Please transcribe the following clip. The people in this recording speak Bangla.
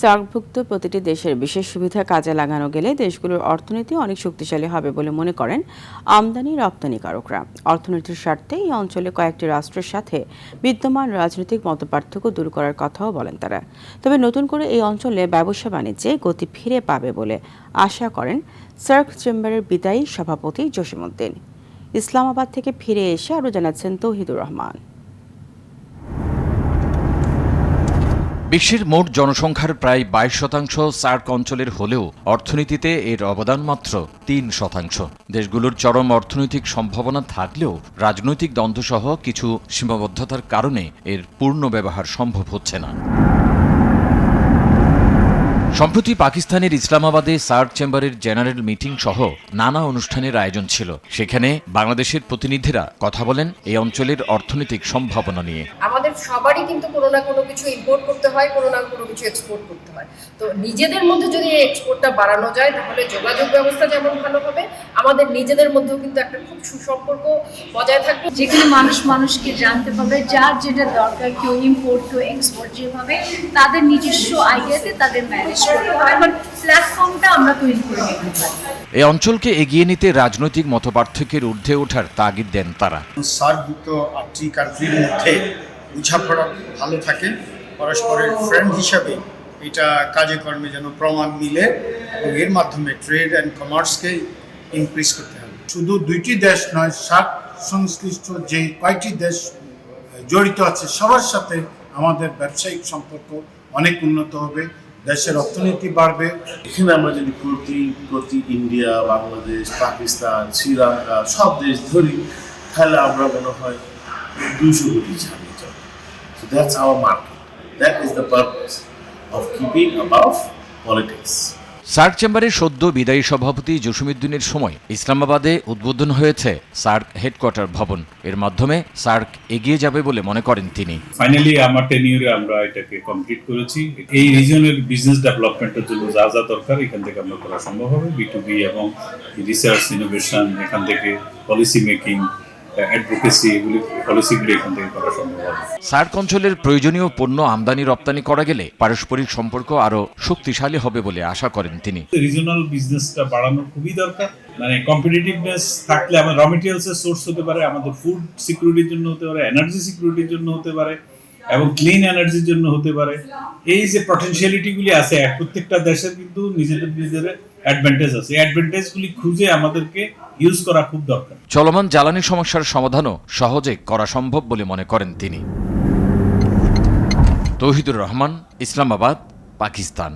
সার্কভুক্ত প্রতিটি দেশের বিশেষ সুবিধা কাজে লাগানো গেলে দেশগুলোর অর্থনীতি অনেক শক্তিশালী হবে বলে মনে করেন আমদানি রপ্তানিকারকরা। অর্থনীতির স্বার্থে এই অঞ্চলে কয়েকটি রাষ্ট্রের সাথে বিদ্যমান রাজনৈতিক মতপার্থক্য দূর করার কথাও বলেন তারা। তবে নতুন করে এই অঞ্চলে ব্যবসা বাণিজ্যে গতি ফিরে পাবে বলে আশা করেন সার্ক চেম্বারের বিদায়ী সভাপতি জসিমউদ্দিন। ইসলামাবাদ থেকে ফিরে এসে আরও জানাচ্ছেন তৌহিদুর রহমান। বিশ্বের মোট জনসংখ্যার প্রায় 22% সার্ক অঞ্চলের হলেও অর্থনীতিতে এর অবদান মাত্র 3%। দেশগুলোর চরম অর্থনৈতিক সম্ভাবনা থাকলেও রাজনৈতিক দ্বন্দ্বসহ কিছু সীমাবদ্ধতার কারণে এর পূর্ণ ব্যবহার সম্ভব হচ্ছে না। সম্প্রতি পাকিস্তানের ইসলামাবাদে সার্ক চেম্বারের জেনারেল মিটিং সহ নানা অনুষ্ঠানের আয়োজন ছিল। সেখানে বাংলাদেশের প্রতিনিধিরা কথা বলেন এই অঞ্চলের অর্থনৈতিক সম্ভাবনা নিয়ে। আমাদের সবারই কিন্তু কোনো না কোনো কিছু ইম্পোর্ট করতে হয়, কোনো না কোনো কিছু এক্সপোর্ট করতে হয়। তো নিজেদের মধ্যে যদি এই এক্সপোর্টটা বাড়ানো যায় তাহলে যোগাযোগ ব্যবস্থা যেমন ভালো হবে, আমাদের নিজেদের মধ্যেও কিন্তু একটা খুব সুসম্পর্ক বজায় থাকবে। যেখানে মানুষ মানুষকে জানতে পারবে, যার যেটা দরকার, কেউ ইম্পোর্ট কেউ এক্সপোর্ট, যেভাবে তাদের নিজস্ব আইডিয়াতে তাদের ম্যানেজ করতে হয়, এবার প্ল্যাটফর্মটা আমরা তৈরি করে নিতে পারি। এই অঞ্চলকে এগিয়ে নিতে রাজনৈতিক মতপার্থক্যের ঊর্ধ্বে ওঠার তাগিদ দেন তারা। সার্কভুক্ত 8টি কান্ট্রির মধ্যে বোঝাপড়া ভালো থাকে, পরস্পরের ফ্রেন্ড হিসাবে এটা কাজে কর্মে যেন প্রমাণ মিলে এবং এর মাধ্যমে ট্রেড অ্যান্ড কমার্সকে ইনক্রিজ করতে হবে। শুধু 2টি দেশ নয়, সার্ক সংশ্লিষ্ট যে কয়েকটি দেশ জড়িত আছে সবার সাথে আমাদের ব্যবসায়িক সম্পর্ক অনেক উন্নত হবে, দেশের অর্থনীতি বাড়বে। এখানে আমরা যদি প্রতি ইন্ডিয়া, বাংলাদেশ, পাকিস্তান, শ্রীলঙ্কা সব দেশ ধরি, তাহলে আমরা মনে হয় 200 কোটি ছাড়িয়ে যাব। So that's our market. That is the purpose of keeping above politics. SAARC চেম্বারের সদ্য বিদায়ী সভাপতি জসিমউদ্দিনের সময় ইসলামাবাদে উদ্বোধন হয়েছে সার্ক হেডকোয়ার্টার ভবন। এর মাধ্যমে সার্ক এগিয়ে যাবে বলে মনে করেন তিনি। ফাইনালি আমার টেনিউরে আমরা এটাকে কমপ্লিট করেছি। এই রিজনের বিজনেস ডেভেলপমেন্টের জন্য যা যা দরকার এখান থেকে আমরা করা সম্ভব হবে। B2B এবং রিসার্চ ইনোভেশন, এখান থেকে পলিসি মেকিং, অ্যাডভোকেসি, এগুলি পলিসিগুলি এখান থেকে করা সম্ভব হবে। সার্ক অঞ্চলের প্রয়োজনীয় পণ্য আমদানি রপ্তানি করা গেলে পারস্পরিক সম্পর্ক আরও শক্তিশালী হবে বলে আশা করেন তিনি। রিজনাল বিজনেসটা বাড়ানো খুবই দরকার। মানে কম্পিটিটিভনেস থাকলে আমার র মেটেরিয়ালসের সোর্স হতে পারে, আমাদের ফুড সিকিউরিটির জন্য হতে পারে, এনার্জি সিকিউরিটির জন্য হতে পারে এবং ক্লিন এনার্জির জন্য হতে পারে। এই যে পটেনশিয়ালিটিগুলি আছে, প্রত্যেকটা দেশের কিন্তু নিজেদের অ্যাডভান্টেজ আছে। এই অ্যাডভান্টেজগুলি খুঁজে আমাদেরকে ইউজ করা খুব দরকার। চলমান জ্বালানি সমস্যার সমাধানও সহজে করা সম্ভব বলে মনে করেন তিনি। তৌহিদুর রহমান, ইসলামাবাদ, পাকিস্তান।